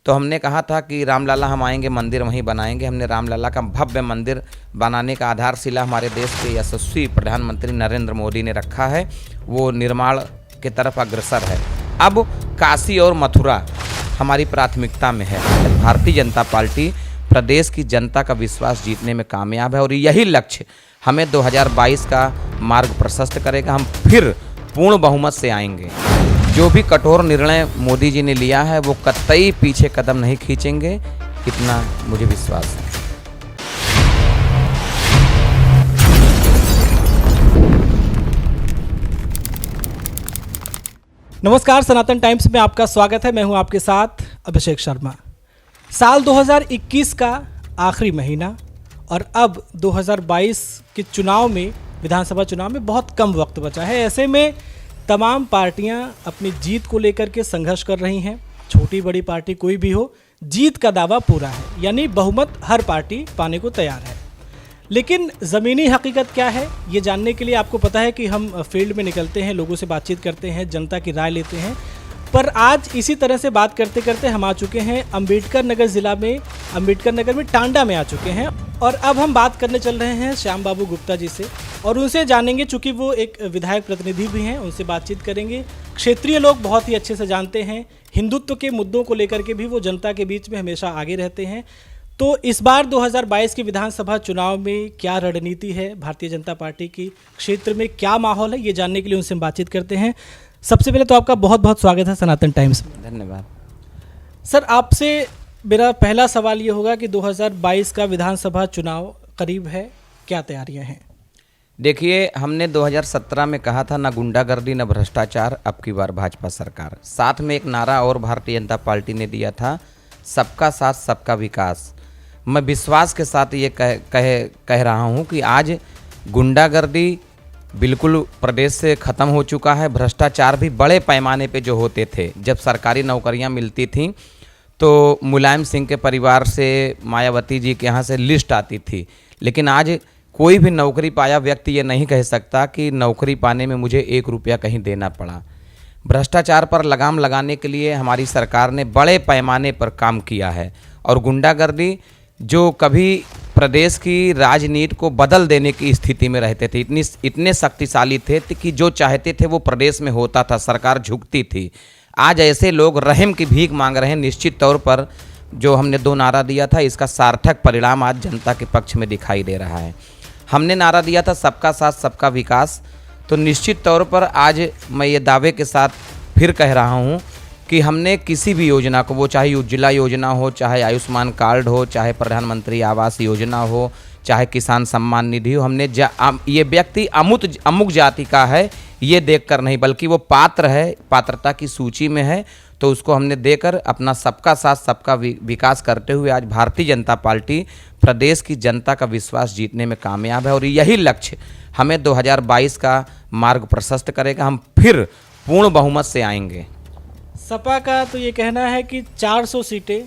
तो हमने कहा था कि रामलला हम आएंगे, मंदिर वहीं बनाएंगे। हमने रामलला का भव्य मंदिर बनाने का आधारशिला हमारे देश के यशस्वी प्रधानमंत्री नरेंद्र मोदी ने रखा है, वो निर्माण की तरफ अग्रसर है। अब काशी और मथुरा हमारी प्राथमिकता में है। भारतीय जनता पार्टी प्रदेश की जनता का विश्वास जीतने में कामयाब है और यही लक्ष्य हमें 2022 का मार्ग प्रशस्त करेगा। हम फिर पूर्ण बहुमत से आएंगे। जो भी कठोर निर्णय मोदी जी ने लिया है वो कतई पीछे कदम नहीं खींचेंगे, इतना मुझे विश्वास है। नमस्कार, सनातन टाइम्स में आपका स्वागत है। मैं हूं आपके साथ अभिषेक शर्मा। साल 2021 का आखिरी महीना और अब 2022 के चुनाव में, विधानसभा चुनाव में बहुत कम वक्त बचा है। ऐसे में तमाम पार्टियां अपनी जीत को लेकर के संघर्ष कर रही हैं। छोटी बड़ी पार्टी कोई भी हो, जीत का दावा पूरा है, यानी बहुमत हर पार्टी पाने को तैयार है। लेकिन ज़मीनी हकीकत क्या है, ये जानने के लिए आपको पता है कि हम फील्ड में निकलते हैं, लोगों से बातचीत करते हैं, जनता की राय लेते हैं। पर आज इसी तरह से बात करते करते हम आ चुके हैं अंबेडकर नगर ज़िला में, अंबेडकर नगर में टांडा में आ चुके हैं। और अब हम बात करने चल रहे हैं श्याम बाबू गुप्ता जी से और उनसे जानेंगे, चूँकि वो एक विधायक प्रतिनिधि भी हैं, उनसे बातचीत करेंगे। क्षेत्रीय लोग बहुत ही अच्छे से जानते हैं, हिंदुत्व के मुद्दों को लेकर के भी वो जनता के बीच में हमेशा आगे रहते हैं। तो इस बार 2022 के विधानसभा चुनाव में क्या रणनीति है भारतीय जनता पार्टी की, क्षेत्र में क्या माहौल है, ये जानने के लिए उनसे हम बातचीत करते हैं। सबसे पहले तो आपका बहुत बहुत स्वागत है सनातन टाइम्स में। धन्यवाद सर, आपसे मेरा पहला सवाल ये होगा कि 2022 का विधानसभा चुनाव करीब है, क्या तैयारियां हैं? देखिए, हमने 2017 में कहा था, न गुंडागर्दी न भ्रष्टाचार, अब की बार भाजपा सरकार। साथ में एक नारा और भारतीय जनता पार्टी ने दिया था, सबका साथ सबका विकास। मैं विश्वास के साथ ये कह रहा हूँ कि आज गुंडागर्दी बिल्कुल प्रदेश से ख़त्म हो चुका है। भ्रष्टाचार भी बड़े पैमाने पे जो होते थे, जब सरकारी नौकरियां मिलती थीं तो मुलायम सिंह के परिवार से, मायावती जी के यहाँ से लिस्ट आती थी, लेकिन आज कोई भी नौकरी पाया व्यक्ति ये नहीं कह सकता कि नौकरी पाने में मुझे 1 रुपया कहीं देना पड़ा। भ्रष्टाचार पर लगाम लगाने के लिए हमारी सरकार ने बड़े पैमाने पर काम किया है और गुंडागर्दी जो कभी प्रदेश की राजनीति को बदल देने की स्थिति में रहते थे, इतने शक्तिशाली थे कि जो चाहते थे वो प्रदेश में होता था, सरकार झुकती थी। आज ऐसे लोग रहम की भीख मांग रहे हैं। निश्चित तौर पर जो हमने 2 नारा दिया था, इसका सार्थक परिणाम आज जनता के पक्ष में दिखाई दे रहा है। हमने नारा दिया था सबका साथ सबका विकास, तो निश्चित तौर पर आज मैं ये दावे के साथ फिर कह रहा हूँ कि हमने किसी भी योजना को, वो चाहे उज्ज्वला योजना हो, चाहे आयुष्मान कार्ड हो, चाहे प्रधानमंत्री आवास योजना हो, चाहे किसान सम्मान निधि हो, हमने ये व्यक्ति अमुक जाति का है ये देखकर नहीं, बल्कि वो पात्र है, पात्रता की सूची में है, तो उसको हमने देकर अपना सबका साथ सबका विकास करते हुए आज भारतीय जनता पार्टी प्रदेश की जनता का विश्वास जीतने में कामयाब है और यही लक्ष्य हमें 2022 का मार्ग प्रशस्त करेगा। हम फिर पूर्ण बहुमत से आएंगे। सपा का तो ये कहना है कि 400 सीटें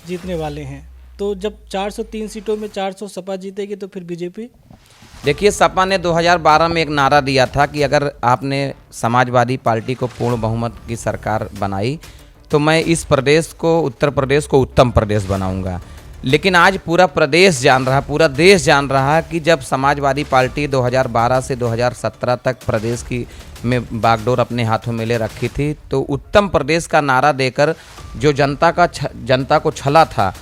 जीतने वाले हैं, तो जब 403 सीटों में 400 सपा जीतेगी तो फिर बीजेपी? देखिए, सपा ने 2012 में एक नारा दिया था कि अगर आपने समाजवादी पार्टी को पूर्ण बहुमत की सरकार बनाई तो मैं इस प्रदेश को, उत्तर प्रदेश को उत्तम प्रदेश बनाऊंगा। लेकिन आज पूरा प्रदेश जान रहा, पूरा देश जान रहा है कि जब समाजवादी पार्टी 2012 से 2017 तक प्रदेश की में बागडोर अपने हाथों में ले रखी थी, तो उत्तम प्रदेश का नारा देकर जो जनता को छला था,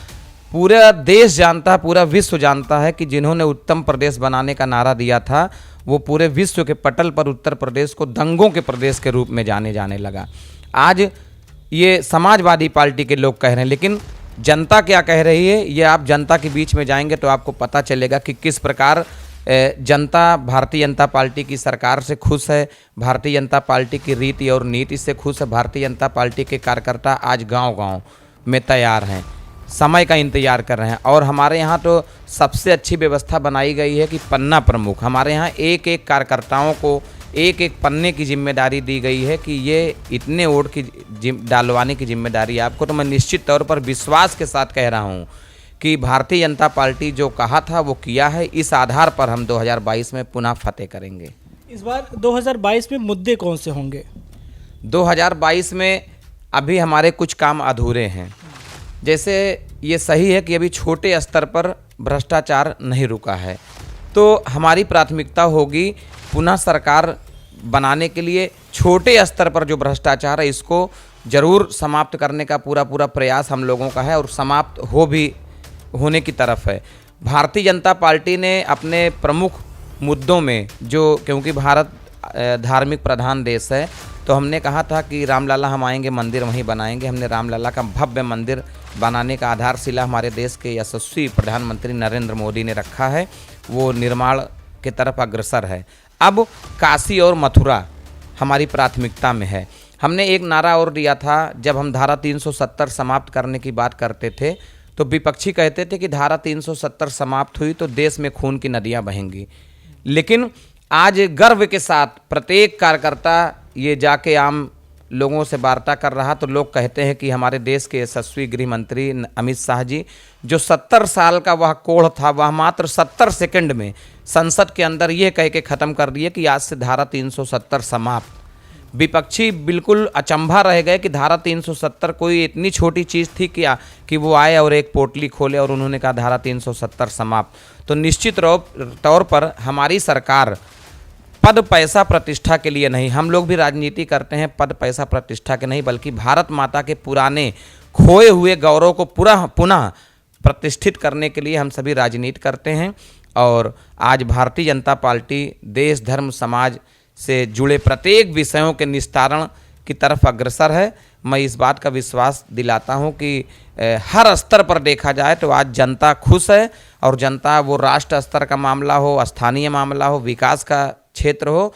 पूरा देश जानता, पूरा विश्व जानता है कि जिन्होंने उत्तम प्रदेश बनाने का नारा दिया था वो पूरे विश्व के पटल पर उत्तर प्रदेश को दंगों के प्रदेश के रूप में जाने लगा। आज ये समाजवादी पार्टी के लोग कह रहे हैं, लेकिन जनता क्या कह रही है, ये आप जनता के बीच में जाएंगे तो आपको पता चलेगा कि किस प्रकार जनता भारतीय जनता पार्टी की सरकार से खुश है, भारतीय जनता पार्टी की रीति और नीति से खुश है। भारतीय जनता पार्टी के कार्यकर्ता आज गांव-गांव में तैयार हैं, समय का इंतजार कर रहे हैं। और हमारे यहाँ तो सबसे अच्छी व्यवस्था बनाई गई है कि पन्ना प्रमुख, हमारे यहाँ एक एक कार्यकर्ताओं को एक एक पन्ने की जिम्मेदारी दी गई है कि ये इतने वोट की डालवाने की जिम्मेदारी आपको। तो मैं निश्चित तौर पर विश्वास के साथ कह रहा हूँ कि भारतीय जनता पार्टी जो कहा था वो किया है। इस आधार पर हम 2022 में पुनः फतेह करेंगे। इस बार 2022 में मुद्दे कौन से होंगे? 2022 में अभी हमारे कुछ काम अधूरे हैं। जैसे ये सही है कि अभी छोटे स्तर पर भ्रष्टाचार नहीं रुका है, तो हमारी प्राथमिकता होगी पुनः सरकार बनाने के लिए छोटे स्तर पर जो भ्रष्टाचार है इसको जरूर समाप्त करने का पूरा प्रयास हम लोगों का है और समाप्त होने की तरफ है। भारतीय जनता पार्टी ने अपने प्रमुख मुद्दों में जो, क्योंकि भारत धार्मिक प्रधान देश है, तो हमने कहा था कि रामलला हम आएंगे मंदिर वहीं बनाएंगे। हमने रामलला का भव्य मंदिर बनाने का आधारशिला हमारे देश के यशस्वी प्रधानमंत्री नरेंद्र मोदी ने रखा है, वो निर्माण के तरफ अग्रसर है। अब काशी और मथुरा हमारी प्राथमिकता में है। हमने एक नारा और दिया था, जब हम धारा 370 समाप्त करने की बात करते थे तो विपक्षी कहते थे कि धारा 370 समाप्त हुई तो देश में खून की नदियां बहेंगी, लेकिन आज गर्व के साथ प्रत्येक कार्यकर्ता ये जाके आम लोगों से वार्ता कर रहा तो लोग कहते हैं कि हमारे देश के यशस्वी गृह मंत्री अमित शाह जी, जो 70 साल का वह कोढ़ था, वह मात्र 70 सेकंड में संसद के अंदर ये कह के ख़त्म कर दिए कि आज से धारा 370 समाप्त। विपक्षी बिल्कुल अचंभा रह गए कि धारा 370 कोई इतनी छोटी चीज़ थी क्या कि वो आए और एक पोटली खोले और उन्होंने कहा धारा 370 समाप्त। तो निश्चित तौर पर हमारी सरकार पद पैसा प्रतिष्ठा के लिए नहीं, हम लोग भी राजनीति करते हैं पद पैसा प्रतिष्ठा के नहीं, बल्कि भारत माता के पुराने खोए हुए गौरव को पुनः प्रतिष्ठित करने के लिए हम सभी राजनीति करते हैं। और आज भारतीय जनता पार्टी देश धर्म समाज से जुड़े प्रत्येक विषयों के निस्तारण की तरफ अग्रसर है। मैं इस बात का विश्वास दिलाता हूं कि हर स्तर पर देखा जाए तो आज जनता खुश है, और जनता, वो राष्ट्र स्तर का मामला हो, स्थानीय मामला हो, विकास का क्षेत्र हो,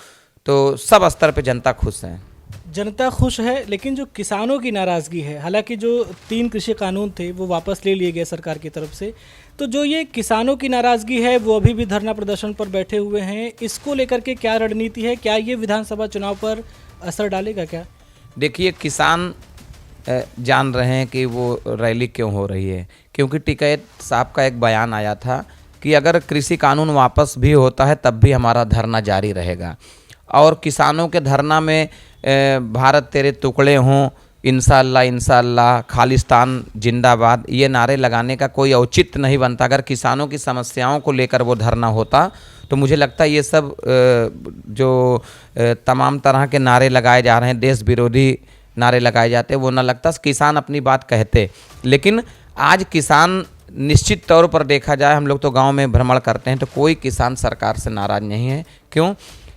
तो सब स्तर पे जनता खुश है। जनता खुश है, लेकिन जो किसानों की नाराज़गी है, हालांकि जो 3 कृषि कानून थे वो वापस ले लिए गए सरकार की तरफ से, तो जो ये किसानों की नाराज़गी है वो अभी भी धरना प्रदर्शन पर बैठे हुए हैं। इसको लेकर के क्या रणनीति है, क्या ये विधानसभा चुनाव पर असर डालेगा क्या? देखिए, किसान जान रहे हैं कि वो रैली क्यों हो रही है, क्योंकि टिकैत साहब का एक बयान आया था कि अगर कृषि कानून वापस भी होता है तब भी हमारा धरना जारी रहेगा। और किसानों के धरना में भारत तेरे टुकड़े हों, इंशाअल्लाह इंशाअल्लाह, खालिस्तान जिंदाबाद, ये नारे लगाने का कोई औचित्य नहीं बनता। अगर किसानों की समस्याओं को लेकर वो धरना होता तो मुझे लगता है ये सब जो तमाम तरह के नारे लगाए जा रहे हैं, देश विरोधी नारे लगाए जाते, वो न लगता किसान अपनी बात कहते। लेकिन आज किसान निश्चित तौर पर देखा जाए, हम लोग तो गांव में भ्रमण करते हैं, तो कोई किसान सरकार से नाराज़ नहीं है। क्यों?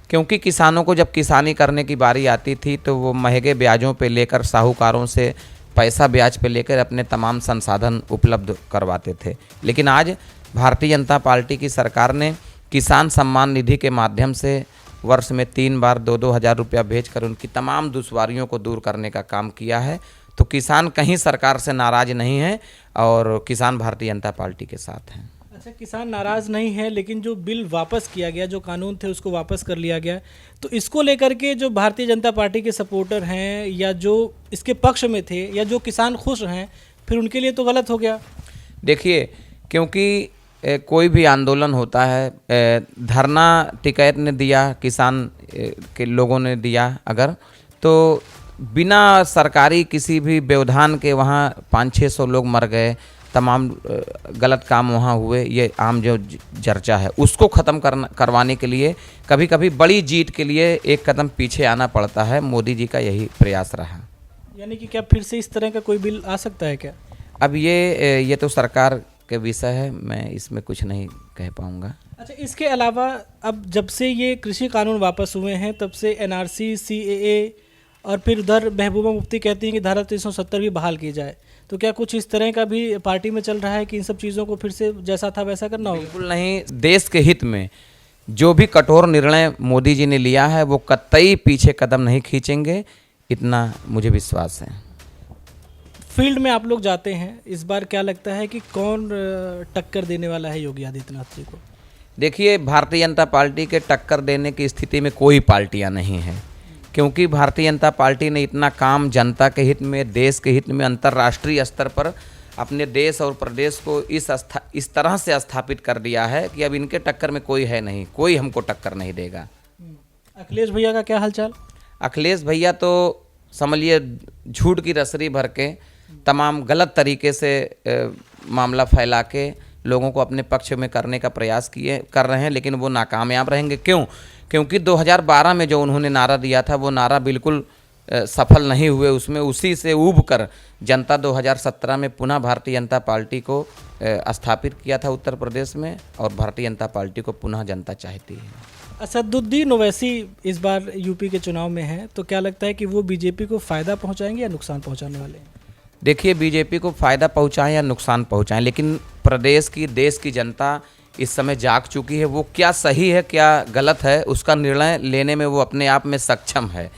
क्योंकि किसानों को जब किसानी करने की बारी आती थी तो वो महंगे ब्याजों पे लेकर, साहूकारों से पैसा ब्याज पे लेकर अपने तमाम संसाधन उपलब्ध करवाते थे। लेकिन आज भारतीय जनता पार्टी की सरकार ने किसान सम्मान निधि के माध्यम से वर्ष में 3 बार 2-2 हज़ार रुपया भेजकर उनकी तमाम दुश्वारियों को दूर करने का काम किया है। तो किसान कहीं सरकार से नाराज़ नहीं है और किसान भारतीय जनता पार्टी के साथ हैं। अच्छा, किसान नाराज़ नहीं है, लेकिन जो बिल वापस किया गया, जो कानून थे उसको वापस कर लिया गया, तो इसको लेकर के जो भारतीय जनता पार्टी के सपोर्टर हैं या जो इसके पक्ष में थे या जो किसान खुश हैं, फिर उनके लिए तो गलत हो गया। देखिए, क्योंकि कोई भी आंदोलन होता है, धरना टिकैत ने दिया, किसान के लोगों ने दिया, अगर तो बिना सरकारी किसी भी व्यवधान के वहाँ 500-600 लोग मर गए, तमाम गलत काम वहाँ हुए, ये आम जो चर्चा है उसको ख़त्म करवाने के लिए कभी कभी बड़ी जीत के लिए एक कदम पीछे आना पड़ता है। मोदी जी का यही प्रयास रहा। यानी कि क्या फिर से इस तरह का कोई बिल आ सकता है क्या? अब ये तो सरकार के विषय है, मैं इसमें कुछ नहीं कह पाऊँगा। अच्छा, इसके अलावा अब जब से ये कृषि कानून वापस हुए हैं तब से NRC, CAA और फिर उधर महबूबा मुफ्ती कहती हैं कि धारा 370 भी बहाल की जाए, तो क्या कुछ इस तरह का भी पार्टी में चल रहा है कि इन सब चीज़ों को फिर से जैसा था वैसा करना होगा? बिल्कुल नहीं। देश के हित में जो भी कठोर निर्णय मोदी जी ने लिया है वो कतई पीछे कदम नहीं खींचेंगे, इतना मुझे विश्वास है। फील्ड में आप लोग जाते हैं, इस बार क्या लगता है कि कौन टक्कर देने वाला है योगी आदित्यनाथ जी को? देखिए, भारतीय जनता पार्टी के टक्कर देने की स्थिति में कोई पार्टियां नहीं हैं, क्योंकि भारतीय जनता पार्टी ने इतना काम जनता के हित में, देश के हित में, अंतर्राष्ट्रीय स्तर पर अपने देश और प्रदेश को इस तरह से स्थापित कर दिया है कि अब इनके टक्कर में कोई है नहीं, कोई हमको टक्कर नहीं देगा। अखिलेश भैया का क्या हालचाल? अखिलेश भैया तो समझिए झूठ की रसरी भर के तमाम गलत तरीके से मामला फैला के लोगों को अपने पक्ष में करने का प्रयास कर रहे हैं, लेकिन वो नाकामयाब रहेंगे। क्यों? क्योंकि 2012 में जो उन्होंने नारा दिया था वो नारा बिल्कुल सफल नहीं हुए। उसमें उसी से ऊब कर जनता 2017 में पुनः भारतीय जनता पार्टी को स्थापित किया था उत्तर प्रदेश में, और भारतीय जनता पार्टी को पुनः जनता चाहती है। असदुद्दीन ओवैसी इस बार यूपी के चुनाव में हैं, तो क्या लगता है कि वो बीजेपी को फ़ायदा पहुंचाएंगे या नुकसान पहुंचाने वाले हैं? देखिए, बीजेपी को फ़ायदा पहुंचाएं या नुकसान पहुंचाएं, लेकिन प्रदेश की, देश की जनता इस समय जाग चुकी है। वो क्या सही है क्या गलत है उसका निर्णय लेने में वो अपने आप में सक्षम है।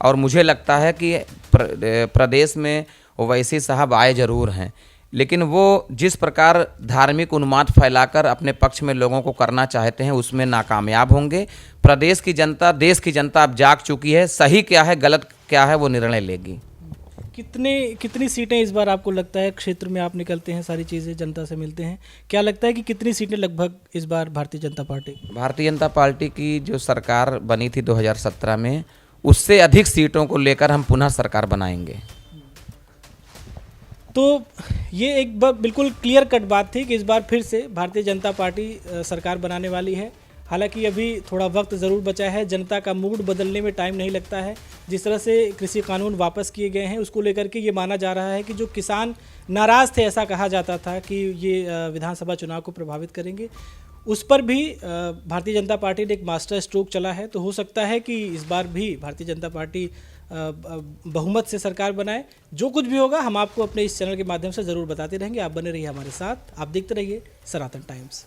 और मुझे लगता है कि प्रदेश में ओवैसी साहब आए ज़रूर हैं, लेकिन वो जिस प्रकार धार्मिक उन्माद फैलाकर अपने पक्ष में लोगों को करना चाहते हैं उसमें नाकामयाब होंगे। प्रदेश की जनता, देश की जनता अब जाग चुकी है। सही क्या है, गलत क्या है, वो निर्णय लेगी। कितनी सीटें इस बार आपको लगता है, क्षेत्र में आप निकलते हैं, सारी चीज़ें जनता से मिलते हैं, क्या लगता है कि कितनी सीटें लगभग इस बार भारतीय जनता पार्टी की जो सरकार बनी थी 2017 में, उससे अधिक सीटों को लेकर हम पुनः सरकार बनाएंगे। तो ये एक बिल्कुल क्लियर कट बात थी कि इस बार फिर से भारतीय जनता पार्टी सरकार बनाने वाली है। हालांकि अभी थोड़ा वक्त ज़रूर बचा है, जनता का मूड बदलने में टाइम नहीं लगता है। जिस तरह से कृषि कानून वापस किए गए हैं उसको लेकर के ये माना जा रहा है कि जो किसान नाराज़ थे, ऐसा कहा जाता था कि ये विधानसभा चुनाव को प्रभावित करेंगे, उस पर भी भारतीय जनता पार्टी ने एक मास्टर स्ट्रोक चला है। तो हो सकता है कि इस बार भी भारतीय जनता पार्टी बहुमत से सरकार बनाए। जो कुछ भी होगा हम आपको अपने इस चैनल के माध्यम से ज़रूर बताते रहेंगे। आप बने रहिए हमारे साथ, आप देखते रहिए सनातन टाइम्स।